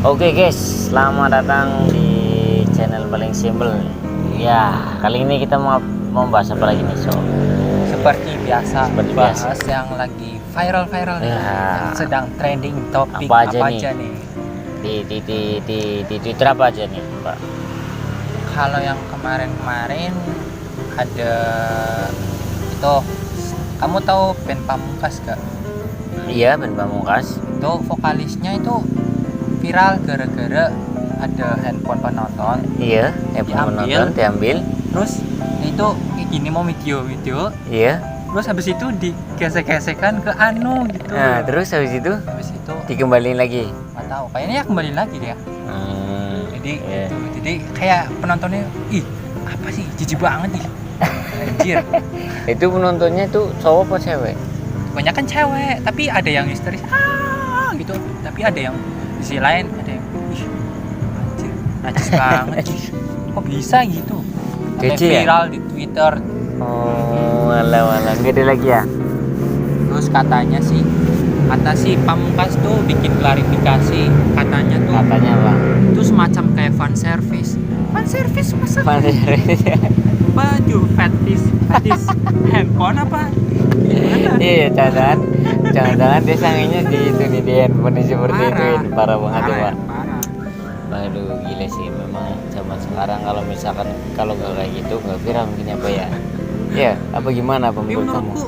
Oke guys, selamat datang di channel paling simple. Ya, kali ini kita mau bahas apa lagi nih, So? Seperti biasa, Seperti bahas biasa. yang lagi viral nih, Ya. yang sedang trending topik Apa aja nih. Di Twitter apa aja nih, Pak? Kalau yang kemarin ada itu, kamu tahu band Pamungkas gak? Iya, Ben Pamungkas. Itu vokalisnya itu viral gara-gara ada handphone penonton, Iya, penonton diambil. terus itu ini mau video, Iya. terus habis itu digesek-gesekan ke anu gitu. Nah, terus habis itu Habis itu dikembaliin lagi. nggak tahu, kayaknya ya kembali lagi dia. Jadi iya. jadi kayak penontonnya, ih apa sih, jijik banget nih. Anjir. Itu penontonnya tuh cowok apa cewek? Banyak kan cewek, tapi ada yang histeris gitu, tapi ada yang di sisi lain ada yang ih anjir najis banget. Kok bisa gitu? Sampai Kece ya? viral di Twitter. Oh, alah, gede lagi ya? Terus kata si Pamungkas tuh bikin klarifikasi, katanya tuh Katanya apa? itu semacam kayak fan service masa Panser. baju fetis handphone apa gimana? Iya, jangan dia sanginya di itu nih, di handphone seperti itu. Ini parah banget ya, Pak. Parah. Aduh, gila sih memang zaman sekarang. Kalau misalkan kalau nggak kayak gitu nggak viral mungkin apa ya? Ya, apa gimana apa Tapi menurut kamu? menurutku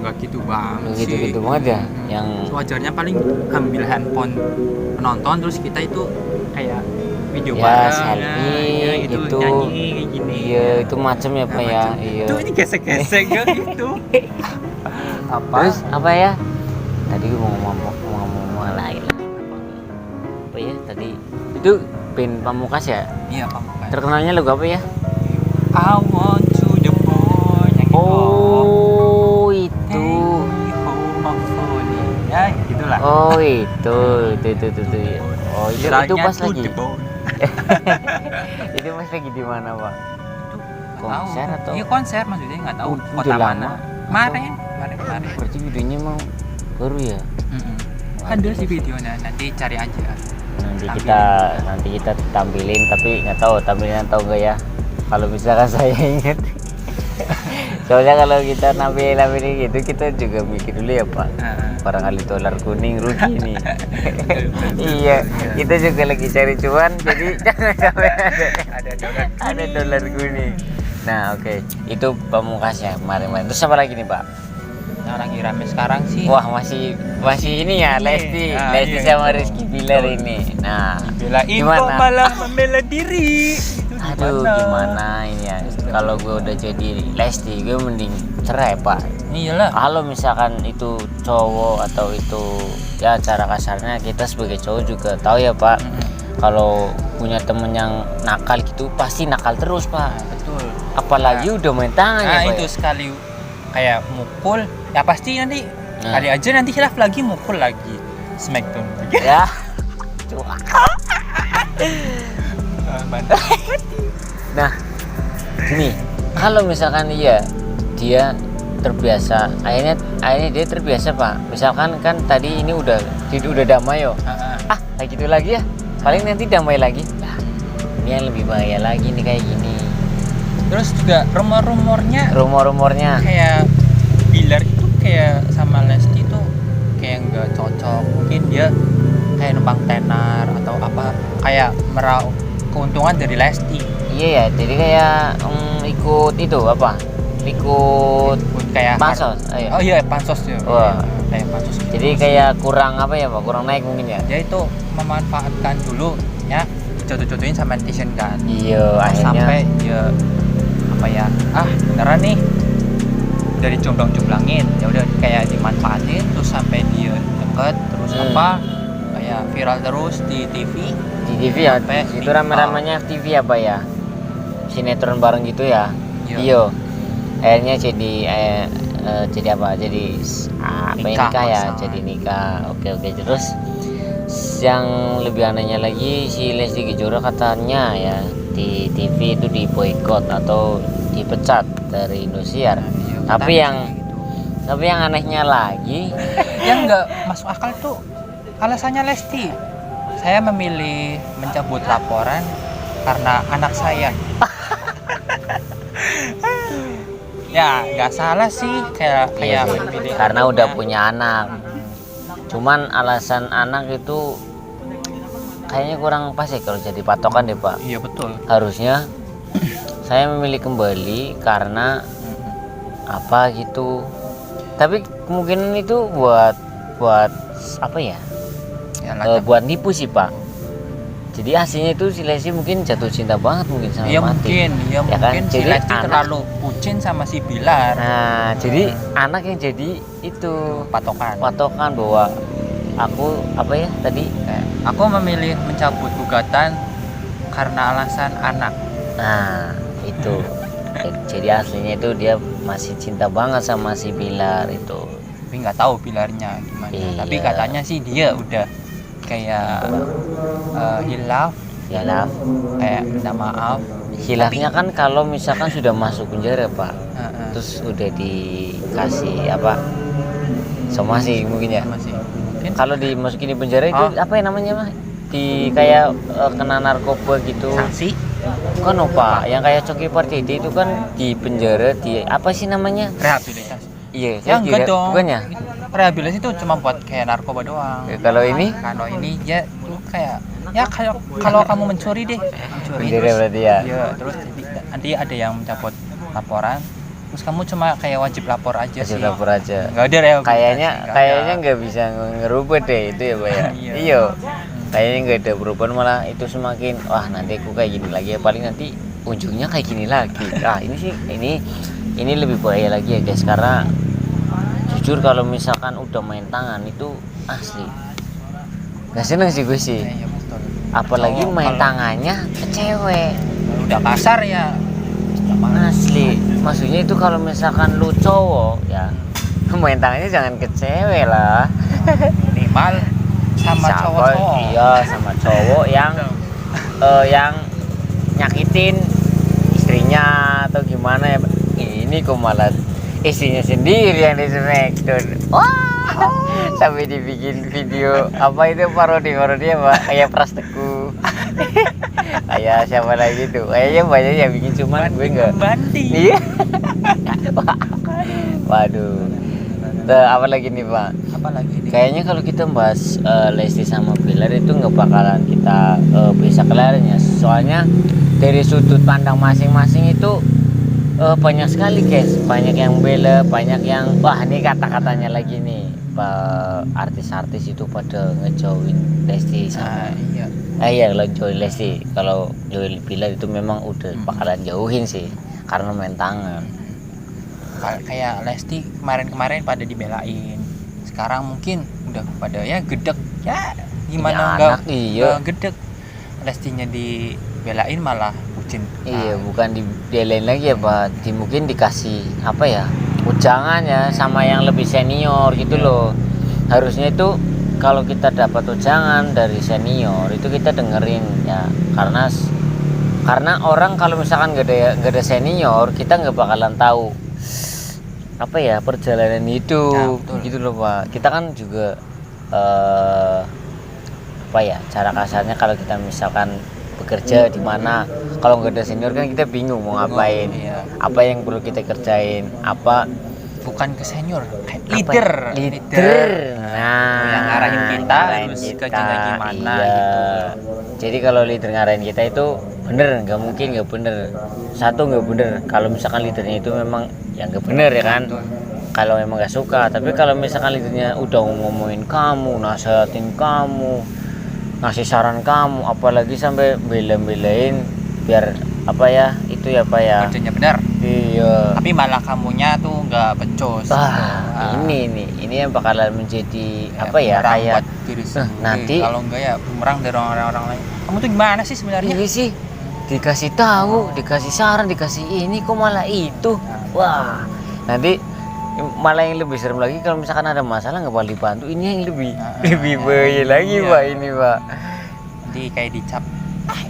nggak gitu banget sih. Gitu banget ya, yang Wajarnya paling ambil handphone penonton, terus kita itu kayak video ya bareng, selfie gitu, gitu. nyanyi kayak gini. Iya, itu macam ya, Pak ya. Macam. Iya. Itu ini gesek-gesek ya gitu. Apa? Terus apa ya? Tadi gue mau ngomong lagi lah. Apa ya tadi? Itu band Pamungkas ya? Iya, Pamungkas. Terkenalnya lagu apa ya? I want to the boy yang Oh, itu. Ya, gitulah. Oh, itu. Oh, itu pas Kiranya lagi. to the bone. Itu pas lagi di mana, Pak? Nggak Konser tahu. atau? Iya, konser maksudnya, nggak tahu Udah kota lama? mana. Kemarin. Berarti videonya emang baru ya? Ada sih videonya, nanti cari aja. Nanti kita tampilin, tapi nggak tahu tampilin atau enggak ya. Kalau misalkan saya ingat. Soalnya kalau kita nampilin gitu, kita juga mikir dulu ya, Pak. Barangkali dolar kuning rugi nih. Iya, kita juga lagi cari cuan, jadi jangan sampai ada dolar kuning. Nah, oke. Itu Pamungkas ya kemarin. Terus apa lagi nih, Pak? Yang lagi rame sekarang sih. Wah, masih ini ya, Lesti iya, sama itu. Rizky Bilar ini. Nah, Belain kok gimana? malah membela diri. Itu Aduh, gimana ini ya? Kalau gue udah jadi Lesti, gue mending cerai, Pak. Iyalah. Kalau misalkan itu cowok atau itu ya cara kasarnya, kita sebagai cowok juga tahu ya, Pak. Kalau punya temen yang nakal gitu pasti nakal terus, Pak. Betul. Apalagi udah main tangan ya, Pak. itu Ya? sekali kayak mukul, ya pasti nanti kali aja nanti hilaf lagi, mukul lagi, smackdown. Ya. Nah, nih kalau misalkan dia terbiasa, akhirnya dia terbiasa, Pak. Misalkan kan tadi ini udah damai yo. Kayak gitu lagi ya. Paling nanti damai lagi. Nah, ini yang lebih bahaya lagi nih kayak gini. Terus juga rumor-rumornya Kayak Bilar itu kayak sama Lesti itu kayak nggak cocok, mungkin dia kayak numpang tenar atau apa, kayak meraup keuntungan dari Lesti. iya ya, jadi kayak ikut itu apa? Ikut Kayak pansos. Ayo. Oh iya, pansos ya. Wah. Kayak pansos. Jadi kayak kurang apa ya, Pak? Kurang naik mungkin ya. Dia itu memanfaatkan dulu ya, jodoh-jodohin sama netizen kan. Iya, akhirnya Sampai dia apa ya? Beneran nih. Dari jomblang-jomblangin, ya udah kayak dimanfaatin, terus sampai dia deket, terus kayak viral terus di TV. di TV ya. Sampai Itu TikTok. rame-ramenya TV apa ya? Sinetron bareng gitu ya. Iya. Iya. Akhirnya jadi apa? Jadi nikah ya, masalah. jadi nikah. Oke. Terus yang lebih anehnya lagi, si Lesti Kejora katanya ya di TV itu diboikot atau dipecat dari Indosiar. Iya, Tapi katanya yang gitu. Tapi yang anehnya lagi, Yang nggak masuk akal tuh alasannya Lesti. Saya memilih mencabut laporan karena anak saya. Ya nggak salah sih, kayak Iya sih, memilih karena udah anaknya. punya anak. Cuman alasan anak itu kayaknya kurang pas ya kalau jadi patokan deh Pak. Iya betul. Harusnya saya memilih kembali karena apa gitu. Tapi kemungkinan itu buat apa ya? Ya, lanjut. Buat nipu sih Pak. Jadi aslinya itu si Lesti mungkin jatuh cinta banget mungkin sama Ya Mati. mungkin Ya kan? mungkin si Jadi Lesti anak- terlalu bucin sama si Bilar. Nah, jadi anak yang jadi itu Patokan. patokan bahwa aku apa ya tadi? Aku memilih mencabut gugatan karena alasan anak. Nah, itu. Jadi aslinya itu dia masih cinta banget sama si Bilar itu. Tapi nggak tahu Bilarnya gimana. Iya. Tapi katanya sih dia udah kayak hilaf, Ya lah, kayak minta maaf. hilafnya kan kalau misalkan sudah masuk penjara Pak, Heeh. terus udah dikasih apa? Somasi mungkin ya. Masih mungkin Kalau dimasukin di penjara itu Oh. apa ya namanya mah? Di kayak kena narkoba gitu. sanksi. Kan Pak, yang kayak Coki Pardede itu kan di penjara di apa sih namanya? Rehabilitasi. Iya, Ya enggak dong. bukannya? Rehabilitasi itu cuma buat kayak narkoba doang. Kalau ini Kalau ini ya lu kayak ya kalau kamu mencuri deh, mencuri penjara terus berarti ya. ya terus nanti ada yang mencabut laporan, terus kamu cuma kayak wajib lapor aja Kasih sih. lapor aja. Nggak ada rehabilitasi. Kayaknya nggak bisa ngerubah deh itu ya Pak ya. Iya. Iya. Kayaknya nggak ada perubahan, malah itu semakin wah nanti aku kayak gini lagi ya, paling nanti ujungnya kayak gini lagi. Ah ini sih ini lebih bahaya lagi ya guys, karena jujur kalau misalkan udah main tangan itu asli nggak seneng sih gue sih, Iya, betul. apalagi Cowok main kalau tangannya ke cewek. udah kasar ya. Asli, maksudnya itu kalau misalkan lu cowok ya main tangannya jangan ke cewek lah. Minimal sama cowok. Iya, sama cowok yang nyakitin istrinya atau gimana ya. Ini kok malah istrinya sendiri yang di smackdown. Wah, sampai dibikin video apa itu parodi apa kayak Pras Teguh. Kayak siapa lagi tuh, kayaknya banyak yang bikin, cuman gue enggak. Banding. Iya. Waduh. Tuh, apa lagi nih Pak? Apalagi ini? Kayaknya kalau kita bahas Lesti sama Bilar itu nggak bakalan kita bisa kelarnya. Soalnya dari sudut pandang masing-masing itu banyak sekali guys. Banyak yang bela, banyak yang wah ini kata-katanya lagi nih. Artis-artis itu pada ngejauhin Lesti sama iya. iya kalau jauhin Lesti. Kalau jauhin Bilar itu memang udah bakalan jauhin sih karena main tangan. Kayak Lesti kemarin-kemarin pada dibelain, sekarang mungkin udah pada ya gedek ya gimana Ya, anak, nggak iya. gedek. Lestinya dibelain malah bucin. Iya, bukan dibelain lagi ya Pak, mungkin dikasih apa ya, ujangan ya sama yang lebih senior gitu loh. Harusnya itu kalau kita dapat ujangan dari senior itu kita dengerin ya, karena orang kalau misalkan gak ada senior, kita nggak bakalan tahu apa ya perjalanan hidup betul. gitu loh Pak. Kita kan juga apa ya, cara kasarnya kalau kita misalkan bekerja di mana, kalau nggak ada senior kan kita bingung mau ngapain, Iya. apa yang perlu kita kerjain, apa Bukan ke senior, kayak apa leader. ya? Leader. Nah, yang ngarahin kita ngarahin harus kita. kerjanya gimana Iya. gitu. Jadi kalau leader ngarahin kita itu bener, nggak mungkin nggak bener. Satu nggak bener kalau misalkan leadernya itu memang yang nggak bener ya kan. Betul. Kalau memang nggak suka, tapi kalau misalkan leadernya udah ngomongin kamu, nasihatin kamu, ngasih saran kamu, apalagi sampai bela-belain biar apa ya itu ya Pak ya. Kerjanya benar, Iya. tapi malah kamunya tuh nggak becus. Ini yang bakalan menjadi Kayak apa ya, bumerang kayak buat diri sendiri. nanti- Kalau enggak ya bumerang dari orang-orang lain. Kamu tuh gimana sih sebenarnya? ini sih dikasih tahu, dikasih saran, dikasih ini kok malah itu. Wah, nanti malah yang lebih serem lagi kalau misalkan ada masalah nggak boleh dibantu. Ini yang lebih bahaya lagi iya. Pak, ini Pak. Nanti kayak dicap,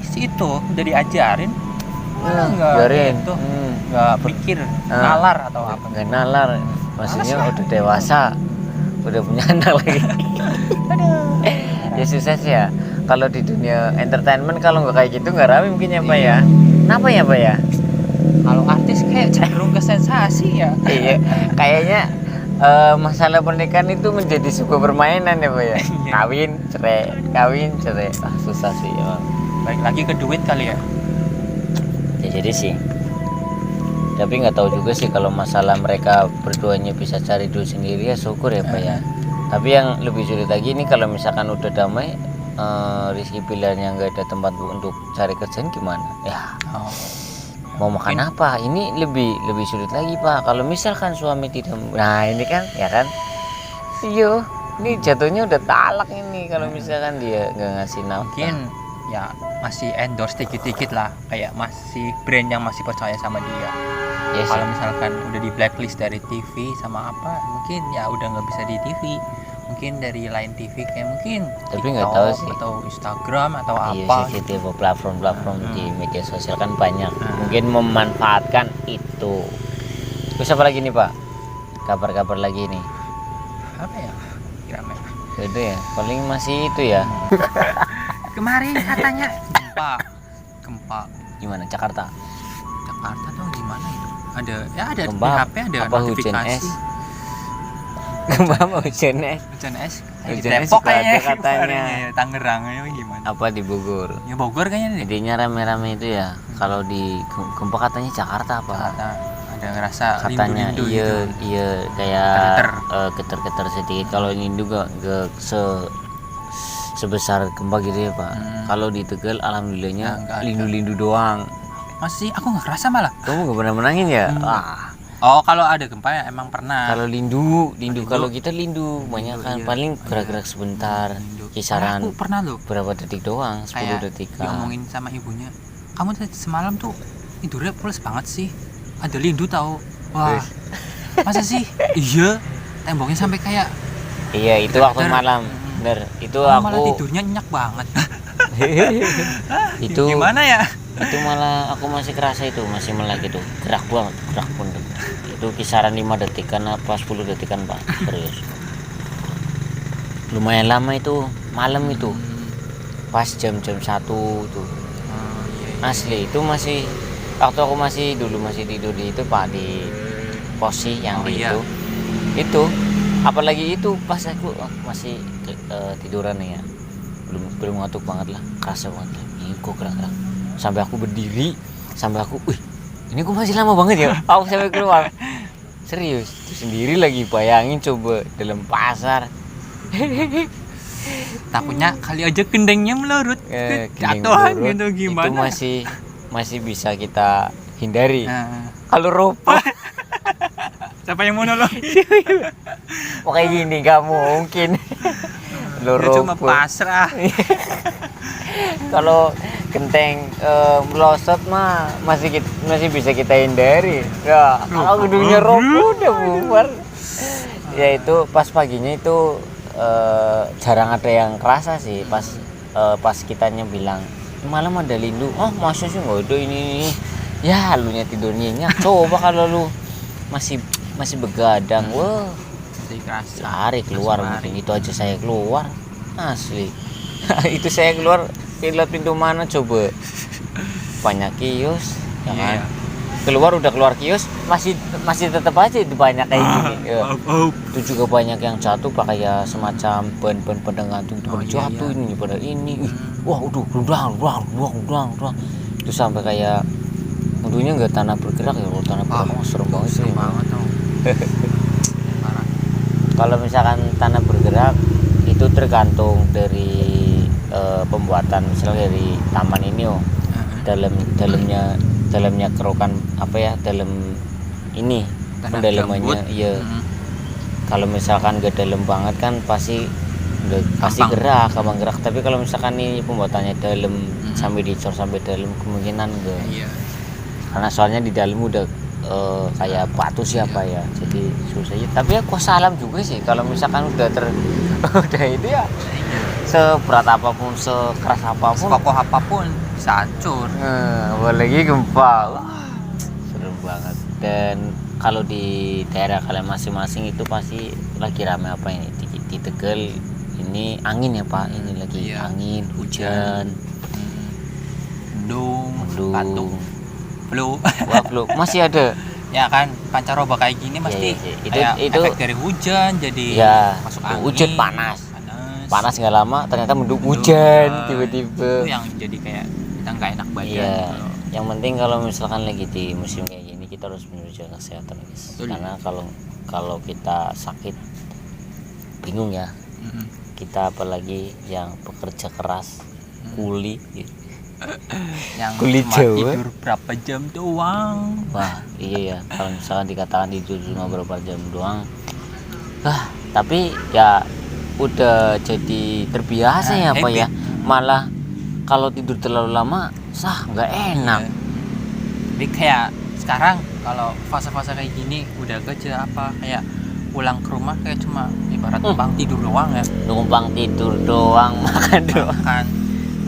si itu udah diajarin, nggak biarin. gitu, nggak pikir, nalar atau apa? Nggak nalar, maksudnya udah dewasa, udah punya anak lagi. Ya susah sih ya. kalau di dunia entertainment kalau nggak kayak gitu nggak rame mungkin ya Pak ya. Kenapa ya Pak ya? Kalau artis kayak cenderung ke sensasi ya. Iya, kayaknya masalah pernikahan itu menjadi sebuah permainan ya Pak ya. Kawin cerai. Ah, susah sih emang. Balik lagi ke duit kali ya. Ya jadi sih. Tapi nggak tahu juga sih kalau masalah mereka berduanya bisa cari duit sendiri ya syukur ya Pak ya. Tapi yang lebih sulit lagi ini kalau misalkan udah damai, Rizky pilihannya nggak ada tempat untuk cari kerjaan gimana? Ya. Oh. Mau makan apa? Ini lebih sulit lagi Pak. Kalau misalkan suami tidak, nah ini kan, ya kan? Iya, ini jatuhnya udah talak ini kalau misalkan dia nggak ngasih nafkah. Mungkin ya masih endorse dikit-dikit lah, kayak masih brand yang masih percaya sama dia. Ya sih. Kalau misalkan udah di blacklist dari TV sama apa, mungkin ya udah nggak bisa di TV. Mungkin dari lain TV kayak mungkin Tapi nggak TikTok tahu sih. atau Instagram atau Iya apa. sih, tipe platform di media sosial kan banyak. Mungkin memanfaatkan itu. Terus apa lagi nih Pak? Kabar-kabar lagi nih. Apa ya? Kira-kira. Itu ya, paling masih itu ya. Kemarin katanya gempa Gimana Jakarta? Jakarta tuh gimana itu? Ada Gempa di HP ada apa hujan notifikasi. es? Gempa apa hujan es? Hujan es. Di Hujan es Depok juga ada kayaknya. katanya. Ya, Tangerang ya gimana? Apa di Bogor? Ya Bogor kayaknya deh. Idenya rame-rame itu ya. Kalau di gempa katanya Jakarta apa? Jakarta ada ngerasa Katanya rindu-rindu iya gitu. iya kayak Getar-getar. getar-getar sedikit. Kalau ini juga nggak sebesar gempa gitu ya Pak. Kalau di Tegal alhamdulillahnya Nggak ada. lindu-lindu doang. Masih aku nggak kerasa malah. Kamu nggak pernah menangin ya? Wah, Oh, kalau ada gempa ya emang pernah. kalau lindu kalau kita lindu banyak kan iya. paling gerak-gerak sebentar, Rindu. kisaran Aku pernah loh berapa detik doang, 10 kayak detik. diomongin sama ibunya. Kamu tadi semalam tuh tidurnya pulas banget sih. Ada lindu tahu. Wah. Masa sih? Iya. Temboknya sampai kayak Iya, itu waktu Getar-getar. malam. Bener, itu oh, malah aku tidurnya nyenyak banget. itu Gimana ya? itu malah aku masih kerasa itu masih melek itu gerak banget itu kisaran 5 detikan apa 10 detikan Pak, serius lumayan lama itu malam itu pas jam-jam 1 tuh Oh, iya. asli itu masih waktu aku masih tidur di itu Pak, di posi yang Oh, di iya. itu apalagi itu pas aku masih tiduran ya belum ngantuk banget lah, kerasa banget lah. Ini kok gerak-gerak sampai aku berdiri, sampai aku ini kok masih lama banget ya. Aku sampai keluar serius itu sendiri lagi, bayangin coba dalam pasar. Takutnya kali aja kendengnya melorot. Gini Jatuhan menurut, gitu gimana? itu masih bisa kita hindari. Nah, Kalau roboh siapa yang mau nolong? kayak gini gak mungkin. Lo Dia cuma roboh. pasrah. Kalau genteng melosot mah masih bisa kita hindari. Ya, kalau gedungnya roboh udah bubar. Ya itu pas paginya itu jarang ada yang kerasa sih, pas kitanya bilang malam ada lindu. Oh masa sih nggak ada ini. Ya lunya tidur nyenyak. Coba kalau lu masih begadang, wah Jadi kerasa. lari keluar mungkin. Itu aja saya keluar asli. Itu saya keluar lewat pintu mana coba, banyak kios ya kan? Iya. udah keluar kios masih tetap aja itu banyak kayak gini ya. Itu juga banyak yang jatuh pakai ya semacam ban gantung itu jatuh iya. ini pada ini. Wah udah itu sampai kayak untungnya nggak tanah bergerak ya. Kalau tanah bergerak serem banget sih. banget tuh. Parah. Kalau misalkan tanah bergerak itu tergantung dari pembuatan, misalnya dari taman ini dalamnya kerokan apa ya, dalam ini Tanah pendalamannya gambut. iya. Kalau misalkan gak dalam banget kan pasti gerak, gampang gerak. Tapi kalau misalkan ini pembuatannya dalam sampai dicor sampai dalam, kemungkinan enggak. Iya. Karena soalnya di dalam udah kayak batu siapa ya, jadi susah ya. Tapi ya salam juga sih kalau misalkan udah udah itu ya, seberat apapun, sekeras apapun, Sekokoh apapun bisa hancur. apalagi gempa. Wah, serem banget. Dan kalau di daerah kalian masing-masing itu pasti lagi ramai apa ini di Tegal ini ini angin ya Pak, ini lagi Iya. angin, hujan, Mendung, mendung. batuk, flu. Wah, flu masih ada. Ya kan pancaroba kayak gini pasti Iya, iya. kayak Itu efek dari hujan jadi ya masuk angin. hujan panas nggak lama ternyata mendung hujan tiba-tiba. Itu yang jadi kayak kita nggak enak badan. Iya. gitu loh. Yang penting kalau misalkan lagi di musim kayak gini kita harus menjaga kesehatan guys. Betul. Karena kalau kita sakit bingung ya. Mm-mm. Kita apalagi yang pekerja keras, kuli gitu. Yang Kulit cuma Jawa. tidur berapa jam doang. Wah iya ya, kalau misalkan dikatakan tidur cuma beberapa jam doang, tapi ya udah jadi terbiasa ya Pak ya. Malah kalau tidur terlalu lama nggak enak. Iya. Jadi kayak sekarang kalau fase-fase kayak gini udah kerja apa kayak pulang ke rumah kayak cuma ibarat numpang tidur doang ya. Numpang tidur doang, makan doang, Makan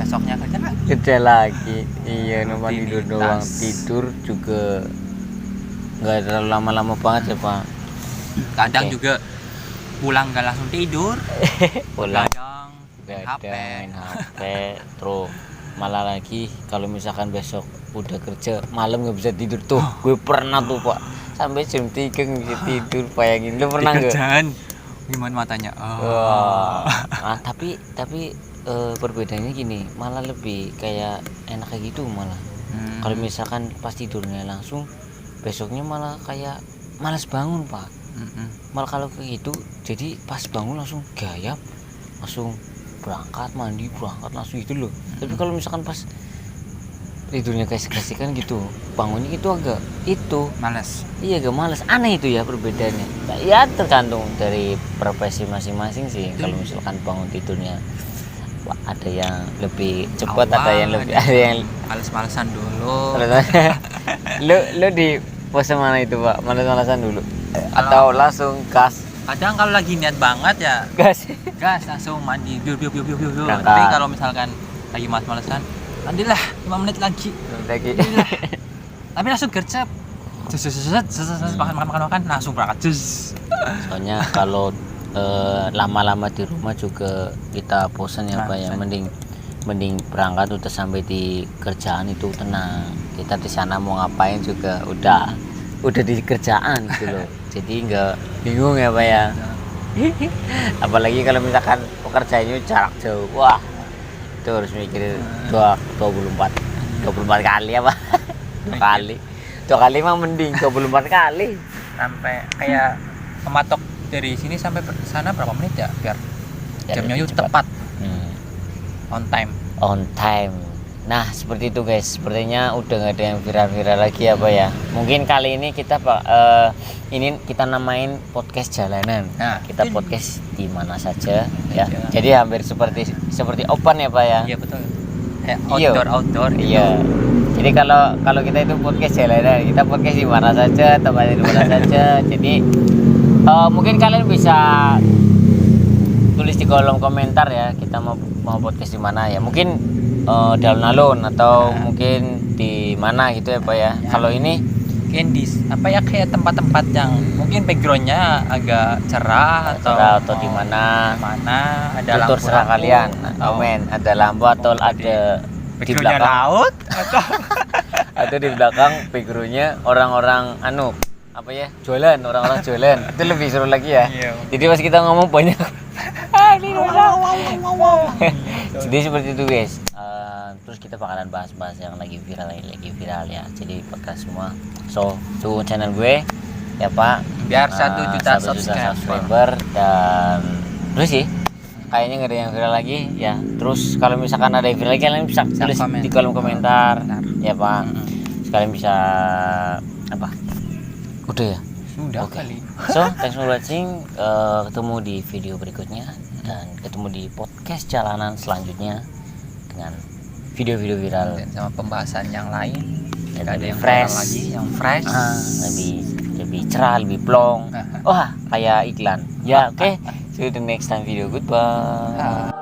besoknya kerja lagi. kerja lagi. Iya, numpang tidur Rutinitas. doang. Tidur juga nggak terlalu lama-lama banget ya Pak. Kadang Oke. juga pulang gak langsung tidur, Pulang kadang main HP. main HP, terus malah lagi kalau misalkan besok udah kerja malam nggak bisa tidur tuh. Gue pernah tuh Pak, sampai jam 3 nggak bisa tidur. Bayangin, lu pernah Di nggak? kerjaan gimana matanya? Wah, tapi perbedaannya gini, malah lebih kayak enak kayak gitu malah. Kalau misalkan pas tidurnya langsung, besoknya malah kayak malas bangun Pak. Malah kalau kayak gitu, jadi pas bangun langsung gayap, langsung berangkat mandi, berangkat langsung gitu loh. Tapi kalau misalkan pas tidurnya kayak sekresikan gitu, bangunnya itu agak Males. iya agak malas. Aneh itu ya perbedaannya. Nah, ya tergantung dari profesi masing-masing sih. Kalau misalkan bangun tidurnya ada yang lebih cepat, ada yang lebih males-malesan dulu. lu di pose mana itu Pak? Malas-malasan dulu atau langsung gas? Kadang kalau lagi niat banget ya Gas. gas langsung mandi biu. Berangkat. Tapi kalau misalkan lagi males-malesan, mandilah 5 menit lagi. Lagi. Tapi langsung gercep. Makan langsung berangkat. Soalnya kalau lama-lama di rumah juga kita bosan ya Pak ya. Mending berangkat udah sampai di kerjaan itu tenang. Kita di sana mau ngapain juga udah di kerjaan gitu loh. Jadi nggak bingung ya Pak ya. Apalagi kalau misalkan pekerjaannya jarak jauh, wah itu harus mikir 24 kali apa? dua kali mah mending 24 kali. Sampai kayak mematok dari sini sampai sana berapa menit ya biar jamnya lebih itu cepat. tepat on time. Nah seperti itu guys, sepertinya udah nggak ada yang viral-viral lagi ya Pak ya. Mungkin kali ini kita ini kita namain podcast jalanan. Nah, Kita ini. podcast di mana saja ya. Jalan. Jadi hampir seperti open ya Pak ya. Iya betul kayak Iya. outdoor gitu. Iya. Jadi kalau kita itu podcast jalanan, kita podcast di mana saja, tempatnya di mana saja. Jadi mungkin kalian bisa tulis di kolom komentar ya, kita mau podcast di mana ya. Mungkin di alun-alun atau mungkin di mana gitu ya Pak ya. Kalau ini mungkin di kayak tempat-tempat yang mungkin backgroundnya agak cerah atau di mana ada tutur lampu serah kalian. Amin. Ada lampu atau ada di backgroundnya belakang laut atau di belakang backgroundnya orang-orang jualan, orang-orang jualan. Itu lebih seru lagi ya. Iya. Jadi pas kita ngomong banyak jadi seperti itu guys. Terus kita bakalan bahas-bahas yang lagi viral ya. Jadi podcast semua. So tuh channel gue ya Pak, biar 1 juta 1 juta subscriber. subscriber. Dan terus sih kayaknya nggak ada yang viral lagi ya. Terus kalau misalkan ada yang viral lagi kalian bisa tulis komen. di kolom komentar. Benar. Ya Pak. Sekalian bisa udah ya. Sudah Oke. kali. So thanks for watching. Ketemu di video berikutnya dan ketemu di podcast jalanan selanjutnya dengan video-video viral Dan sama pembahasan yang lain dan ada lebih yang fresh, viral lagi yang fresh. lebih cerah, lebih plong. Wah kayak iklan ya. Oke, see you the next time video. Goodbye.